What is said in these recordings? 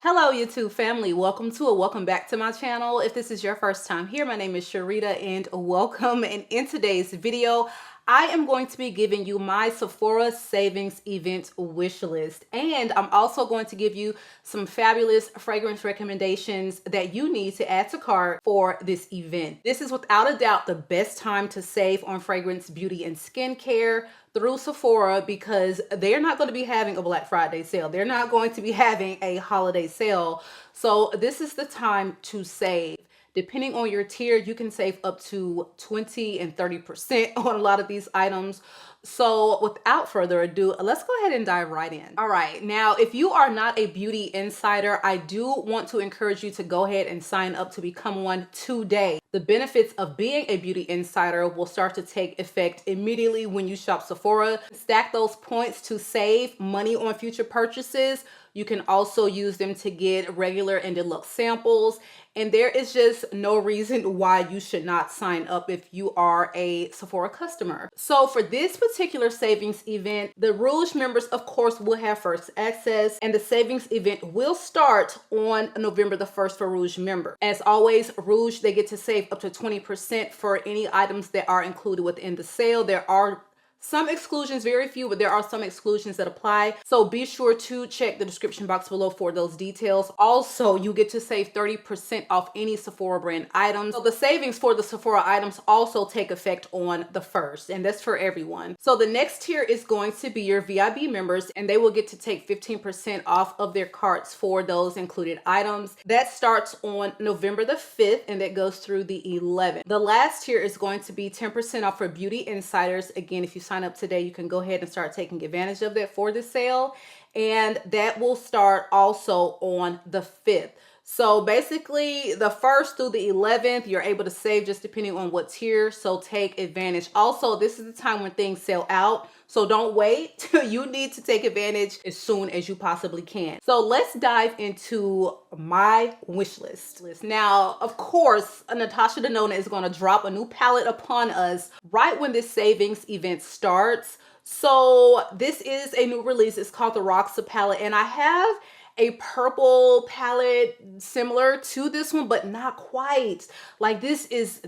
Hello YouTube family, welcome back to my channel. If this is your first time here, my name is Sharita and welcome. And in today's video, I am going to be giving you my Sephora Savings Event wish list. And I'm also going to give you some fabulous fragrance recommendations that you need to add to cart for this event. This is without a doubt the best time to save on fragrance, beauty, and skincare through Sephora because they're not going to be having a Black Friday sale. They're not going to be having a holiday sale. So this is the time to save. Depending on your tier, you can save up to 20 and 30% on a lot of these items. So without further ado, let's go ahead and dive right in. All right, now if you are not a beauty insider, I do want to encourage you to go ahead and sign up to become one today. The benefits of being a beauty insider will start to take effect immediately when you shop Sephora. Stack those points to save money on future purchases. You can also use them to get regular and deluxe samples. And there is just no reason why you should not sign up if you are a Sephora customer. So for this particular savings event, the Rouge members, of course, will have first access, and the savings event will start on November the 1st for Rouge members. As always, Rouge, they get to save up to 20% for any items that are included within the sale. There are some exclusions, very few, but there are some exclusions that apply. So be sure to check the description box below for those details. Also, you get to save 30% off any Sephora brand items. So the savings for the Sephora items also take effect on the 1st, and that's for everyone. So the next tier is going to be your VIB members, and they will get to take 15% off of their carts for those included items. That starts on November the 5th, and that goes through the 11th. The last tier is going to be 10% off for beauty insiders. Again, if you sign up today, you can go ahead and start taking advantage of that for this sale, and that will start also on the 5th. So basically the 1st through the 11th, you're able to save just depending on what tier, so take advantage. Also, this is the time when things sell out, so don't wait. You need to take advantage as soon as you possibly can. So let's dive into my wish list. Now, of course, Natasha DENONA is going to drop a new palette upon us right when this savings event starts. So this is a new release. It's called the ROXA palette, and I have a purple palette similar to this one, but not quite. Like, this is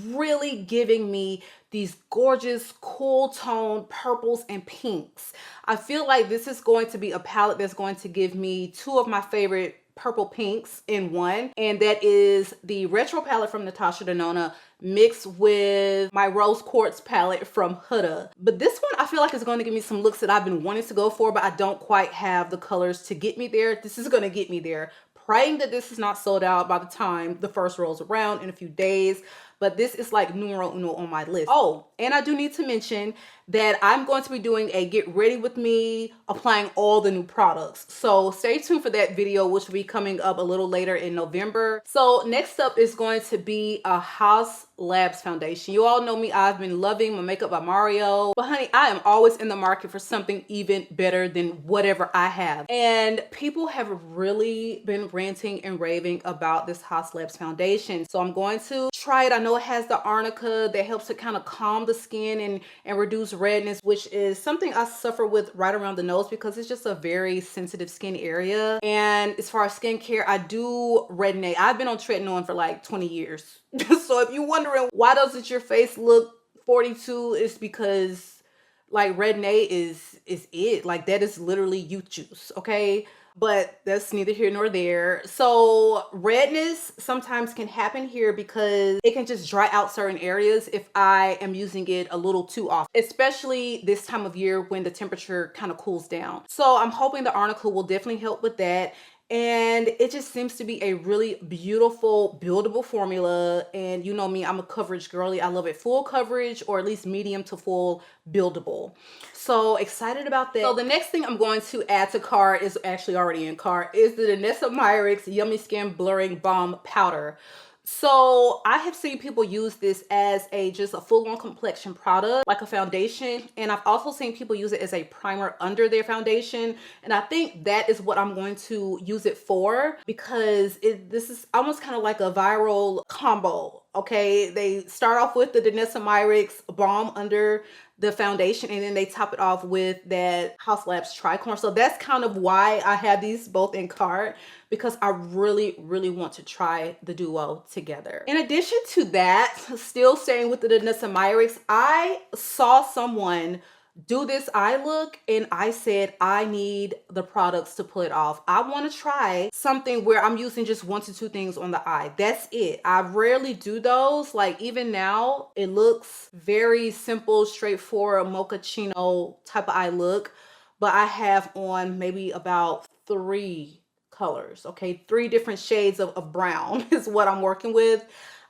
really giving me these gorgeous cool tone purples and pinks. I feel like this is going to be a palette that's going to give me two of my favorite purple pinks in one, and that is the retro palette from Natasha DENONA mixed with my rose quartz palette from Huda. But this one I feel like is going to give me some looks that I've been wanting to go for, but I don't quite have the colors to get me there. This is going to get me there. Praying that this is not sold out by the time the first rolls around in a few days, but this is like numero uno on my list. Oh, and I do need to mention that I'm going to be doing a get ready with me applying all the new products. So stay tuned for that video, which will be coming up a little later in November. So next up is going to be a HAUS Labs foundation. You all know me, I've been loving my Makeup by Mario, but honey, I am always in the market for something even better than whatever I have. And people have really been ranting and raving about this HAUS Labs foundation. So I'm going to try it. I know it has the arnica that helps to kind of calm the skin and reduce redness, which is something I suffer with right around the nose because it's just a very sensitive skin area. And as far as skincare, I do Retin-A. I've been on tretinoin for like 20 years. So if you're wondering why doesn't your face look 42, it's because like Retin-A is it. Like, that is literally youth juice, okay? But that's neither here nor there. So redness sometimes can happen here because it can just dry out certain areas if I am using it a little too often, especially this time of year when the temperature kind of cools down. So I'm hoping the arnica will definitely help with that. And it just seems to be a really beautiful buildable formula. And you know me, I'm a coverage girly. I love it full coverage, or at least medium to full buildable. So excited about that. So the next thing I'm going to add to cart is actually already in cart, is the DENESSA MYRICKS Yummy Skin Blurring Balm Powder. So I have seen people use this as just a full-on complexion product, like a foundation. And I've also seen people use it as a primer under their foundation. And I think that is what I'm going to use it for, because this is almost kind of like a viral combo Okay, they start off with the DENESSA MYRICKS balm under the foundation, and then they top it off with that Haus Labs TRICLONE. So that's kind of why I have these both in cart, because I really want to try the duo together. In addition to that, still staying with the DENESSA MYRICKS, I saw someone do this eye look and I said I need the products to pull it off. I want to try something where I'm using just 1 to 2 things on the eye. That's it. I rarely do those. Like even now, it looks very simple, straightforward, mochaccino type of eye look, but I have on maybe about 3 colors. Okay, 3 different shades of brown is what I'm working with.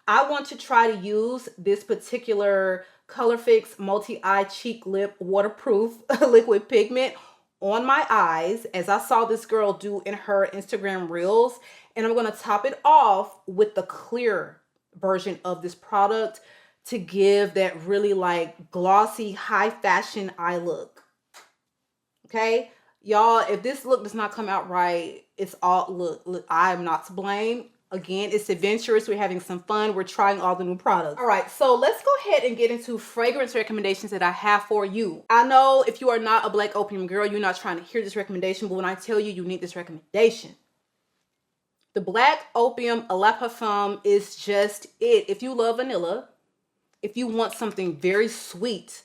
I want to try to use this particular Color Fix Multi-Eye Cheek Lip Waterproof Liquid Pigment on my eyes, as I saw this girl do in her Instagram Reels. And I'm going to top it off with the clear version of this product to give that really like glossy, high fashion eye look. Okay, y'all, if this look does not come out right, it's all, look, I am not to blame. Again, it's adventurous. We're having some fun. We're trying all the new products. All right, so let's go ahead and get into fragrance recommendations that I have for you. I know if you are not a Black Opium girl, you're not trying to hear this recommendation, but when I tell you, you need this recommendation. The Black Opium La Parfum is just it. If you love vanilla, if you want something very sweet,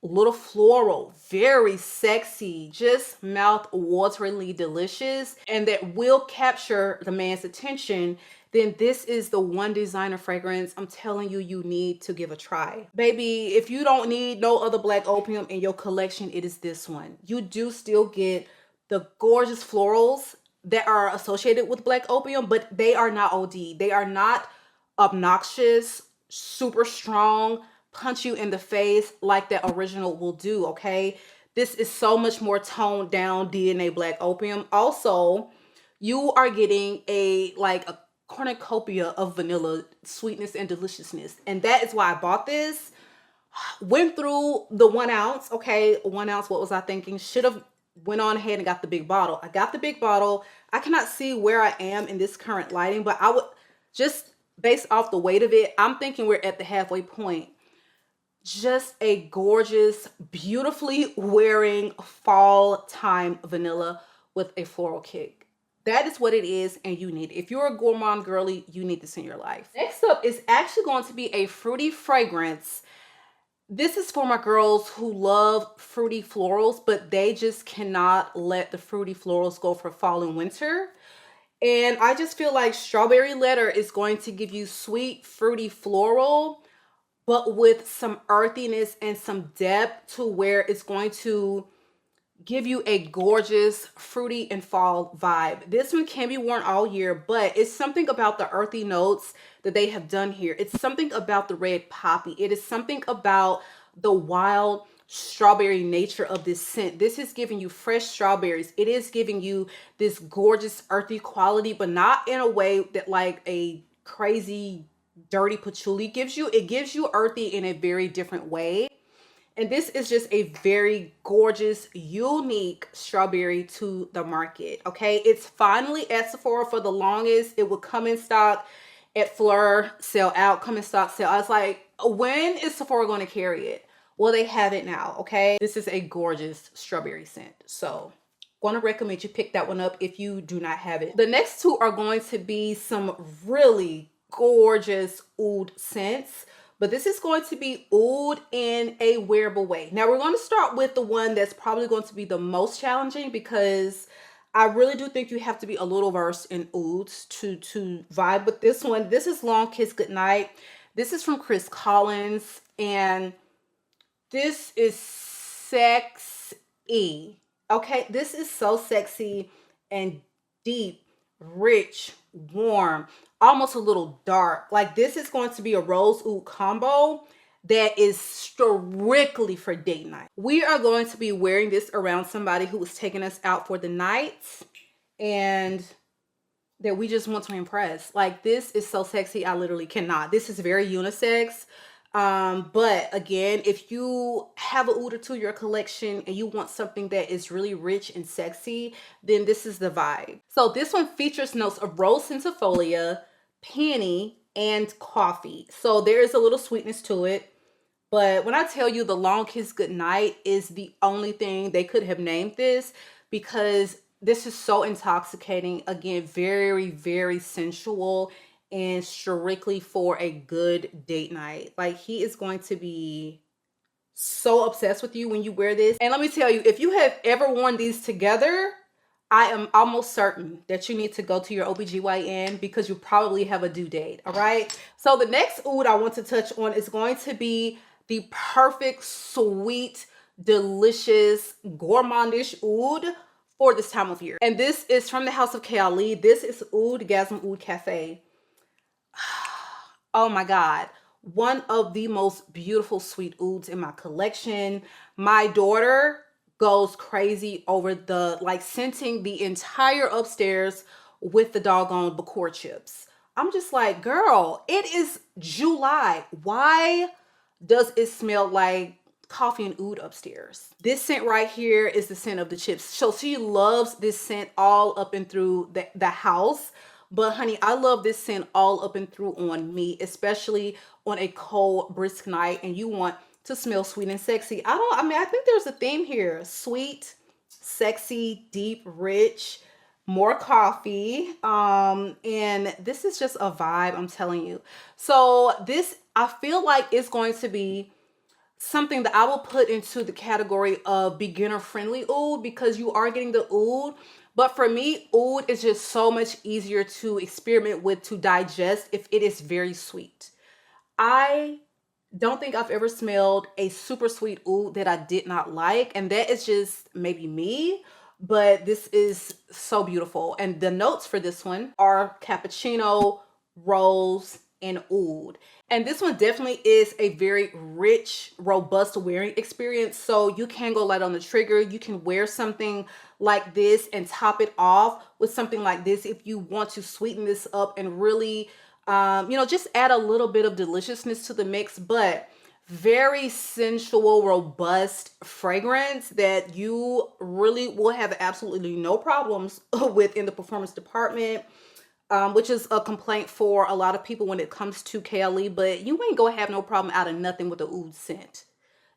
a little floral, very sexy, just mouth-wateringly delicious, and that will capture the man's attention, then this is the one designer fragrance I'm telling you, you need to give a try. Baby, if you don't need no other Black Opium in your collection, it is this one. You do still get the gorgeous florals that are associated with Black Opium, but they are not OD. They are not obnoxious, super strong, punch you in the face like that original will do. Okay, this is so much more toned down DNA Black Opium. Also, you are getting a cornucopia of vanilla sweetness and deliciousness, and that is why I bought this. Went through the 1 ounce. Okay, 1 ounce, what was I thinking? Should have went on ahead and got the big bottle. I got the big bottle. I cannot see where I am in this current lighting, but I would just, based off the weight of it, I'm thinking we're at the halfway point. Just a gorgeous, beautifully wearing fall time vanilla with a floral kick. That is what it is, and you need it. If you're a gourmand girly, you need this in your life. Next up is actually going to be a fruity fragrance. This is for my girls who love fruity florals, but they just cannot let the fruity florals go for fall and winter. And I just feel like Strawberry Letter is going to give you sweet, fruity floral, but with some earthiness and some depth to where it's going to give you a gorgeous fruity and fall vibe. This one can be worn all year, but it's something about the earthy notes that they have done here. It's something about the red poppy. It is something about the wild strawberry nature of this scent. This is giving you fresh strawberries. It is giving you this gorgeous earthy quality, but not in a way that like a crazy dirty patchouli gives you. It gives you earthy in a very different way. And this is just a very gorgeous, unique strawberry to the market. Okay, it's finally at Sephora. For the longest, it would come in stock at Fleur, sell out, come in stock, sell out. I was like, when is Sephora going to carry it? Well, they have it now. Okay, this is a gorgeous strawberry scent, so going to recommend you pick that one up if you do not have it. The next two are going to be some really gorgeous oud scents, but this is going to be oud in a wearable way. Now we're going to start with the one that's probably going to be the most challenging, because I really do think you have to be a little versed in ouds to vibe with this one. This is Long Kiss Goodnight. This is from Chris Collins, and this is sexy. Okay, this is so sexy and deep, rich, warm, almost a little dark. Like this is going to be a rose oud combo that is strictly for date night. We are going to be wearing this around somebody who is taking us out for the night and that we just want to impress. Like this is so sexy, I literally cannot. This is very unisex. But again, if you have a oud or two in your collection and you want something that is really rich and sexy, then this is the vibe. So this one features notes of rose centrifolia, peony, and coffee. So there is a little sweetness to it. But when I tell you the Long Kiss Goodnight is the only thing they could have named this, because this is so intoxicating. Again, very, very sensual and strictly for a good date night. Like, he is going to be so obsessed with you when you wear this. And let me tell you, if you have ever worn these together, I am almost certain that you need to go to your OBGYN because you probably have a due date, all right? So the next oud I want to touch on is going to be the perfect, sweet, delicious, gourmandish oud for this time of year. And this is from the house of KAYALI. This is Oud Gasm Cafe. Oh my God. One of the most beautiful sweet ouds in my collection. My daughter goes crazy over the, like, scenting the entire upstairs with the doggone Bakor chips. I'm just like, girl, it is July. Why does it smell like coffee and oud upstairs? This scent right here is the scent of the chips. So she loves this scent all up and through the house. But honey, I love this scent all up and through on me, especially on a cold, brisk night and you want to smell sweet and sexy. I think there's a theme here. Sweet, sexy, deep, rich, more coffee. And this is just a vibe, I'm telling you. So this, I feel like it's going to be something that I will put into the category of beginner friendly oud, because you are getting the oud. But for me, oud is just so much easier to experiment with, to digest, if it is very sweet. I don't think I've ever smelled a super sweet oud that I did not like, and that is just maybe me, but this is so beautiful. And the notes for this one are cappuccino, rose, and oud. And this one definitely is a very rich, robust wearing experience. So you can go light on the trigger. You can wear something like this and top it off with something like this if you want to sweeten this up and really, you know, just add a little bit of deliciousness to the mix. But very sensual, robust fragrance that you really will have absolutely no problems with in the performance department. Which is a complaint for a lot of people when it comes to KAYALI, but you ain't gonna have no problem out of nothing with the oud scent.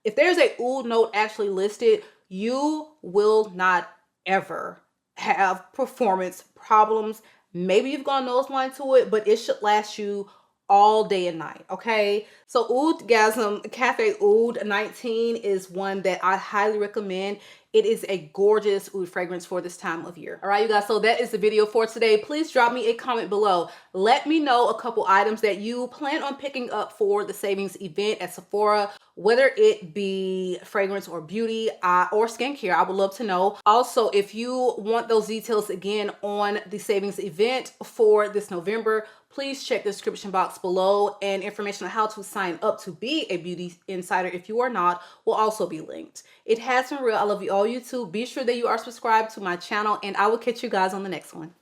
If there's a oud note actually listed, you will not ever have performance problems. Maybe you've gone nose blind to it, but it should last you all day and night, okay? So Oud Gasm Cafe Oud 19 is one that I highly recommend. It is a gorgeous oud fragrance for this time of year. All right, you guys, so that is the video for today. Please drop me a comment below. Let me know a couple items that you plan on picking up for the savings event at Sephora, whether it be fragrance or beauty or skincare. I would love to know. Also, if you want those details again on the savings event for this November, please check the description box below, and information on how to sign up to be a beauty insider if you are not will also be linked. It has been real. I love you all, YouTube. Be sure that you are subscribed to my channel, and I will catch you guys on the next one.